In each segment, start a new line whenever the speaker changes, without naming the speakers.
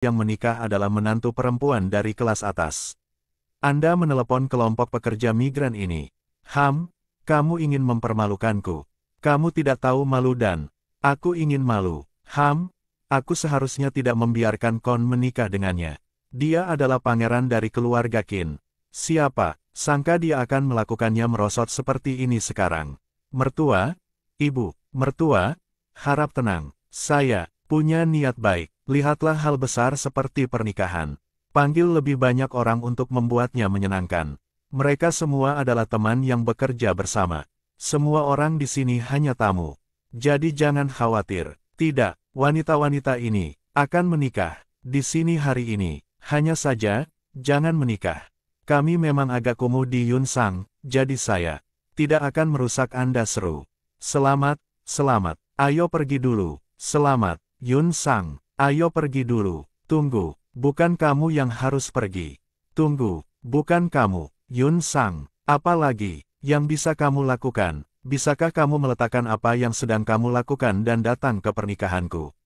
yang menikah adalah menantu perempuan dari kelas atas. Anda menelepon kelompok pekerja migran ini. Kamu ingin mempermalukanku. Kamu tidak tahu malu dan aku ingin malu. Aku seharusnya tidak membiarkan Kon menikah dengannya. Dia adalah pangeran dari keluarga Qin. Siapa sangka dia akan melakukannya merosot seperti ini sekarang. Mertua, ibu, mertua, harap tenang. Saya punya niat baik. Lihatlah hal besar seperti pernikahan. Panggil lebih banyak orang untuk membuatnya menyenangkan. Mereka semua adalah teman yang bekerja bersama. Semua orang di sini hanya tamu. Jadi jangan khawatir. Tidak, wanita-wanita ini akan menikah di sini hari ini. Hanya saja, jangan menikah. Kami memang agak kumuh di Yunsang, jadi saya tidak akan merusak Anda seru. Selamat, selamat. Ayo pergi dulu. Selamat, Yunsang. Ayo pergi dulu. Tunggu. Bukan kamu yang harus pergi. Tunggu, bukan kamu, Yunsang. Apa lagi yang bisa kamu lakukan? Bisakah kamu meletakkan apa yang sedang kamu lakukan dan datang ke pernikahanku?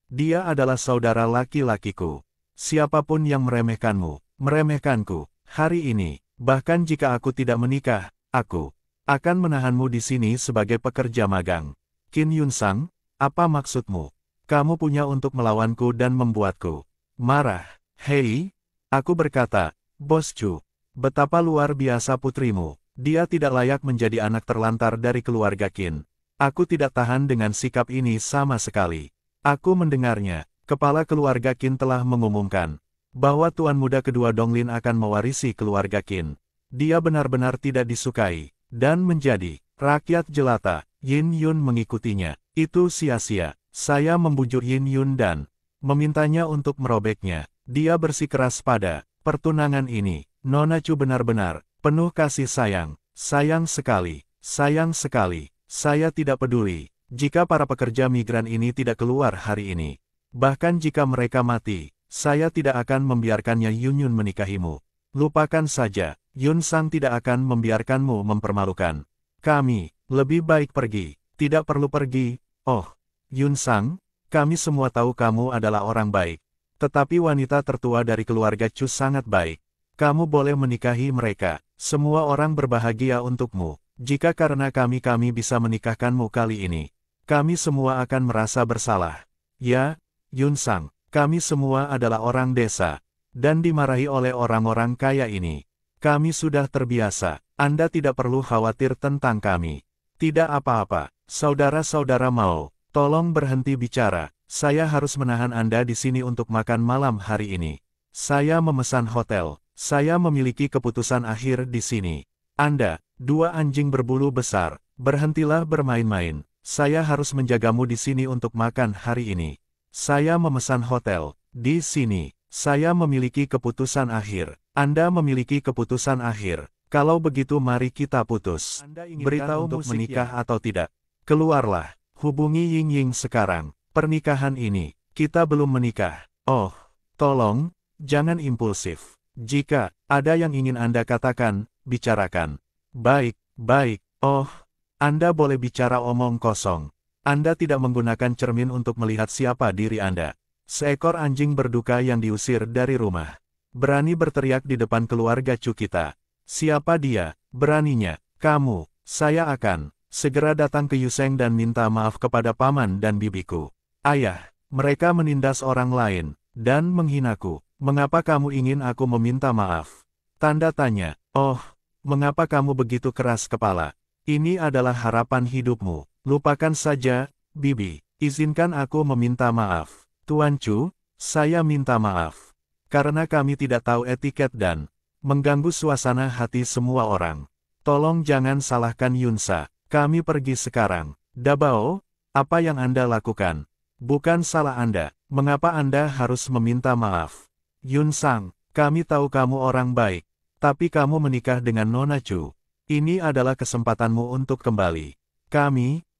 Dia adalah saudara laki-lakiku. Siapapun yang meremehkanmu, meremehkanku, hari ini, bahkan jika aku tidak menikah, aku akan menahanmu di sini sebagai pekerja magang. Qin Yunsang, apa maksudmu? Kamu punya untuk melawanku dan membuatku marah. Hei, aku berkata, Bos Chu, betapa luar biasa putrimu. Dia tidak layak menjadi anak terlantar dari keluarga Qin. Aku tidak tahan dengan sikap ini sama sekali. Aku mendengarnya, kepala keluarga Qin telah mengumumkan bahwa tuan muda kedua Donglin akan mewarisi keluarga Qin. Dia benar-benar tidak disukai, dan menjadi rakyat jelata. Yin Yun mengikutinya. Itu sia-sia. Saya membujuk Yin Yun dan memintanya untuk merobeknya. Dia bersikeras pada pertunangan ini. Nona Chu benar-benar penuh kasih sayang. Sayang sekali. Sayang sekali. Saya tidak peduli jika para pekerja migran ini tidak keluar hari ini. Bahkan jika mereka mati, saya tidak akan membiarkannya Yun Yun menikahimu. Lupakan saja. Yun Sang tidak akan membiarkanmu mempermalukan. Kami lebih baik pergi. Tidak perlu pergi. Oh, Yun Sang, kami semua tahu kamu adalah orang baik. Tetapi wanita tertua dari keluarga Chu sangat baik. Kamu boleh menikahi mereka. Semua orang berbahagia untukmu. Jika karena kami bisa menikahkanmu kali ini, kami semua akan merasa bersalah. Ya, Yun Sang, kami semua adalah orang desa, dan dimarahi oleh orang-orang kaya ini. Kami sudah terbiasa. Anda tidak perlu khawatir tentang kami. Tidak apa-apa, saudara-saudara Mao. Tolong berhenti bicara, saya harus menahan Anda di sini untuk makan malam hari ini. Saya memesan hotel, saya memiliki keputusan akhir di sini. Anda, dua anjing berbulu besar, berhentilah bermain-main. Saya harus menjagamu di sini untuk makan hari ini. Saya memesan hotel, di sini. Saya memiliki keputusan akhir. Anda memiliki keputusan akhir. Kalau begitu mari kita putus. Beritahu untuk menikah atau tidak. Keluarlah. Hubungi Ying Ying sekarang. Pernikahan ini, kita belum menikah. Oh, tolong, jangan impulsif. Jika ada yang ingin Anda katakan, bicarakan. Baik, baik. Oh, Anda boleh bicara omong kosong. Anda tidak menggunakan cermin untuk melihat siapa diri Anda. Seekor anjing berduka yang diusir dari rumah. Berani berteriak di depan keluarga Chu kita. Siapa dia? Beraninya. Kamu. Saya akan segera datang ke Yuseng dan minta maaf kepada paman dan bibiku. Ayah, mereka menindas orang lain, dan menghinaku. Mengapa kamu ingin aku meminta maaf? Tanda tanya. Oh, mengapa kamu begitu keras kepala? Ini adalah harapan hidupmu. Lupakan saja, Bibi. Izinkan aku meminta maaf. Tuan Chu, saya minta maaf. Karena kami tidak tahu etiket dan mengganggu suasana hati semua orang. Tolong jangan salahkan Yunsa. Kami pergi sekarang. Dabao, apa yang Anda lakukan? Bukan salah Anda. Mengapa Anda harus meminta maaf? Yun Sang, kami tahu kamu orang baik. Tapi kamu menikah dengan Nona Chu. Ini adalah kesempatanmu untuk kembali.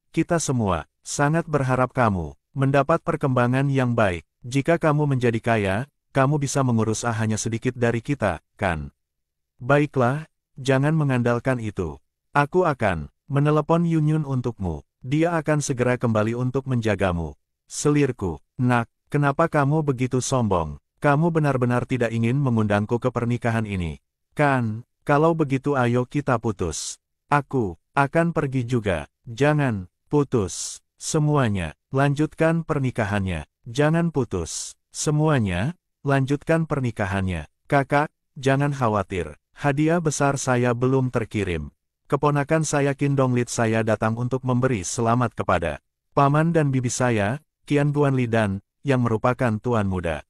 Kita semua, sangat berharap kamu mendapat perkembangan yang baik. Jika kamu menjadi kaya, kamu bisa mengurus hanya sedikit dari kita, kan? Baiklah, jangan mengandalkan itu. Aku akan menelepon Yun Yun untukmu. Dia akan segera kembali untuk menjagamu. Selirku, nak, Kenapa kamu begitu sombong? Kamu benar-benar tidak ingin mengundangku ke pernikahan ini. Kan, kalau begitu ayo kita putus. Aku akan pergi juga. Jangan putus. Semuanya, lanjutkan pernikahannya. Jangan putus. Semuanya, lanjutkan pernikahannya. Kakak, jangan khawatir. Hadiah besar saya belum terkirim. Keponakan saya Qin Donglit saya datang untuk memberi selamat kepada paman dan bibi saya, Qian Guanli yang merupakan tuan muda.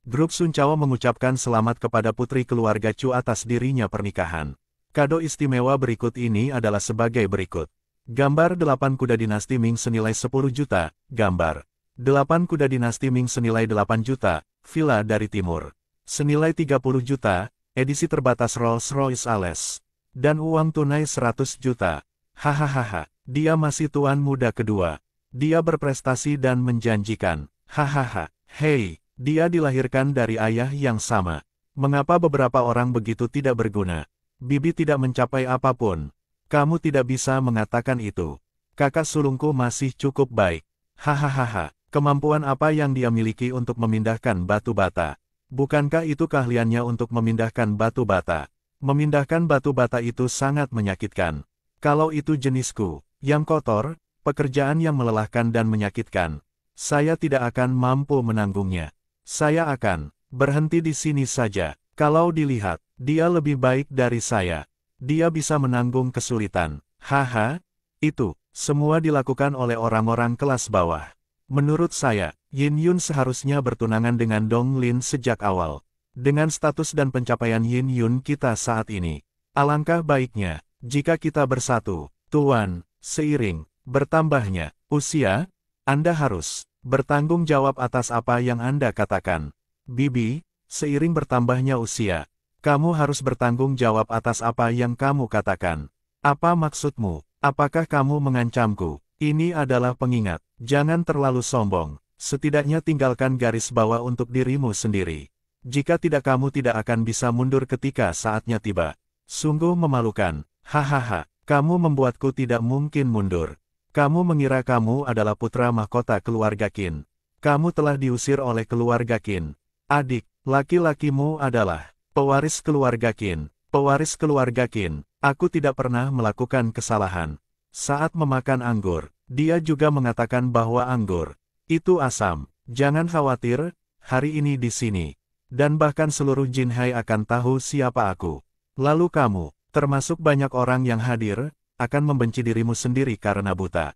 Grup Sun Chao mengucapkan selamat kepada putri keluarga Chu atas dirinya pernikahan. Kado istimewa berikut ini adalah sebagai berikut. Gambar 8 kuda dinasti Ming senilai 10 juta, gambar 8 kuda dinasti Ming senilai 8 juta, villa dari timur. Senilai 30 juta, edisi terbatas Rolls-Royce Ales. Dan uang tunai 100 juta. Hahaha, dia masih tuan muda kedua. Dia berprestasi dan menjanjikan. Hahaha, hei, dia dilahirkan dari ayah yang sama. Mengapa beberapa orang begitu tidak berguna? Bibi tidak mencapai apapun. Kamu tidak bisa mengatakan itu. Kakak sulungku masih cukup baik. Hahaha, kemampuan apa yang dia miliki untuk memindahkan batu bata? Bukankah itu keahliannya untuk memindahkan batu bata? Memindahkan batu bata itu sangat menyakitkan. Kalau itu jenisku, yang kotor, pekerjaan yang melelahkan dan menyakitkan, saya tidak akan mampu menanggungnya. Saya akan berhenti di sini saja. Kalau dilihat, dia lebih baik dari saya. Dia bisa menanggung kesulitan. Haha, itu semua dilakukan oleh orang-orang kelas bawah. Menurut saya, Yin Yun seharusnya bertunangan dengan Dong Lin sejak awal. Dengan status dan pencapaian Yin Yun kita saat ini, alangkah baiknya jika kita bersatu. Tuan, seiring bertambahnya usia, Anda harus bertanggung jawab atas apa yang Anda katakan. Bibi, seiring bertambahnya usia, kamu harus bertanggung jawab atas apa yang kamu katakan. Apa maksudmu? Apakah kamu mengancamku? Ini adalah pengingat. Jangan terlalu sombong. Setidaknya tinggalkan garis bawah untuk dirimu sendiri. Jika tidak kamu tidak akan bisa mundur ketika saatnya tiba. Sungguh memalukan. Hahaha, kamu membuatku tidak mungkin mundur. Kamu mengira kamu adalah putra mahkota keluarga Qin. Kamu telah diusir oleh keluarga Qin. Adik, laki-lakimu adalah pewaris keluarga Qin. Pewaris keluarga Qin. Aku tidak pernah melakukan kesalahan. Saat memakan anggur, dia juga mengatakan bahwa anggur itu asam. Jangan khawatir, hari ini di sini. Dan bahkan seluruh Jinhai akan tahu siapa aku. Lalu kamu, termasuk banyak orang yang hadir, akan membenci dirimu sendiri karena buta.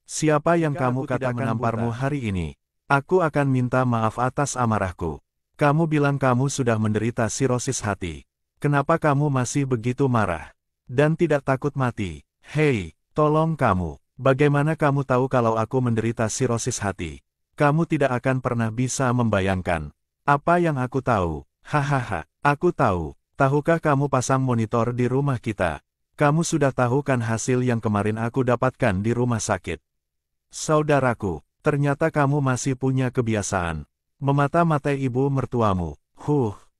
Siapa yang kamu katakan menamparmu hari ini? Aku akan minta maaf atas amarahku. Kamu bilang kamu sudah menderita sirosis hati. Kenapa kamu masih begitu marah? Dan tidak takut mati? Hei, tolong kamu. Bagaimana kamu tahu kalau aku menderita sirosis hati? Kamu tidak akan pernah bisa membayangkan. Apa yang aku tahu? Hahaha, aku tahu. Tahukah kamu pasang monitor di rumah kita? Kamu sudah tahu kan hasil yang kemarin aku dapatkan di rumah sakit? Saudaraku, ternyata kamu masih punya kebiasaan memata-matai ibu mertuamu.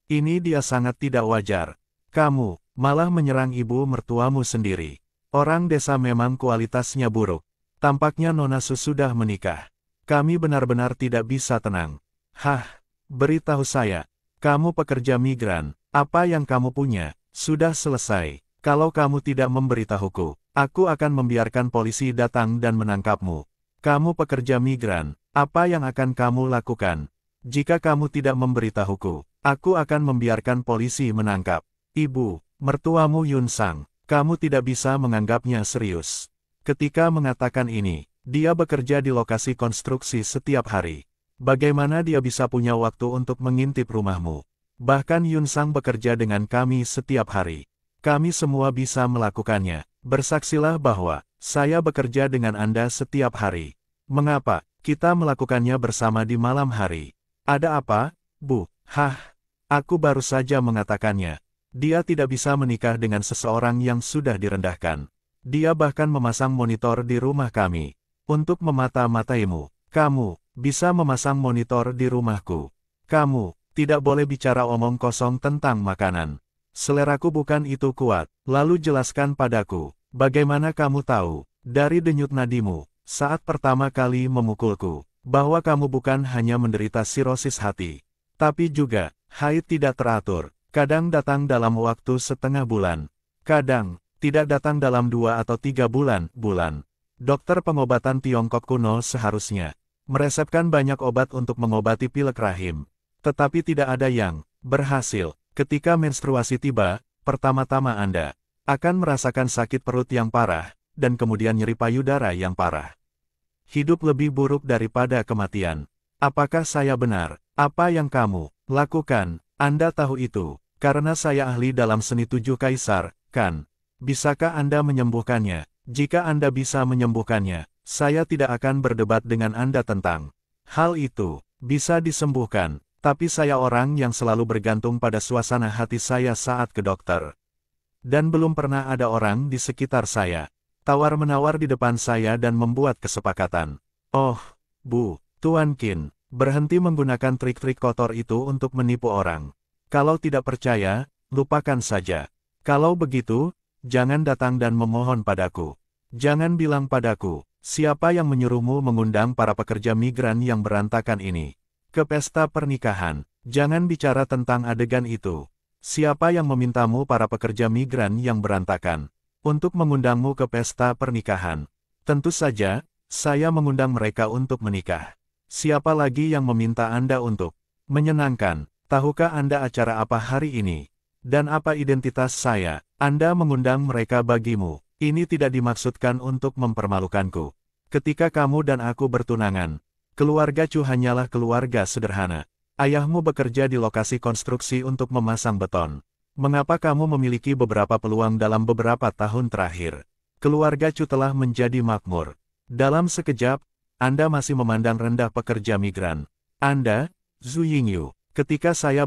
Ini dia sangat tidak wajar. Kamu malah menyerang ibu mertuamu sendiri. Orang desa memang kualitasnya buruk. Tampaknya Nona Su sudah menikah. Kami benar-benar tidak bisa tenang. Beritahu saya, kamu pekerja migran, apa yang kamu punya, sudah selesai. Kalau kamu tidak memberitahuku, aku akan membiarkan polisi datang dan menangkapmu. Kamu pekerja migran, apa yang akan kamu lakukan? Jika kamu tidak memberitahuku, aku akan membiarkan polisi menangkap. Ibu, mertuamu Yun Sang, kamu tidak bisa menganggapnya serius. Ketika mengatakan ini, dia bekerja di lokasi konstruksi setiap hari. Bagaimana dia bisa punya waktu untuk mengintip rumahmu? Bahkan Yun Sang bekerja dengan kami setiap hari. Kami semua bisa melakukannya. Bersaksilah bahwa saya bekerja dengan Anda setiap hari. Mengapa kita melakukannya bersama di malam hari? Ada apa, Bu? Aku baru saja mengatakannya. Dia tidak bisa menikah dengan seseorang yang sudah direndahkan. Dia bahkan memasang monitor di rumah kami. Untuk memata-mataimu, kamu bisa memasang monitor di rumahku. Kamu tidak boleh bicara omong kosong tentang makanan. Seleraku bukan itu kuat. Lalu jelaskan padaku, bagaimana kamu tahu, dari denyut nadimu, saat pertama kali memukulku. bahwa kamu bukan hanya menderita sirosis hati, tapi juga haid tidak teratur, kadang datang dalam waktu setengah bulan, kadang tidak datang dalam 2 atau 3 bulan. Dokter pengobatan Tiongkok kuno seharusnya meresepkan banyak obat untuk mengobati pilek rahim, tetapi tidak ada yang berhasil. Ketika menstruasi tiba, pertama-tama Anda akan merasakan sakit perut yang parah, dan kemudian nyeri payudara yang parah. Hidup lebih buruk daripada kematian. Apakah saya benar? Apa yang kamu lakukan? Anda tahu itu, karena saya ahli dalam seni 7 kaisar, kan? Bisakah Anda menyembuhkannya? Jika Anda bisa menyembuhkannya, saya tidak akan berdebat dengan Anda tentang hal itu. Bisa disembuhkan, tapi saya orang yang selalu bergantung pada suasana hati saya saat ke dokter. Dan belum pernah ada orang di sekitar saya tawar-menawar di depan saya dan membuat kesepakatan. Oh, Bu, Tuan Qin, berhenti menggunakan trik-trik kotor itu untuk menipu orang. Kalau tidak percaya, lupakan saja. Kalau begitu, jangan datang dan memohon padaku. Jangan bilang padaku, siapa yang menyuruhmu mengundang para pekerja migran yang berantakan ini ke pesta pernikahan. Jangan bicara tentang adegan itu. Siapa yang memintamu para pekerja migran yang berantakan untuk mengundangmu ke pesta pernikahan? Tentu saja, saya mengundang mereka untuk menikah. Siapa lagi yang meminta Anda untuk menyenangkan? Tahukah Anda acara apa hari ini? Dan apa identitas saya? Anda mengundang mereka bagimu. Ini tidak dimaksudkan untuk mempermalukanku. Ketika kamu dan aku bertunangan, keluarga Chu hanyalah keluarga sederhana. Ayahmu bekerja di lokasi konstruksi untuk memasang beton. Mengapa kamu memiliki beberapa peluang dalam beberapa tahun terakhir? Keluarga Chu telah menjadi makmur. Dalam sekejap, Anda masih memandang rendah pekerja migran. Anda, Zhu Yingyu, ketika saya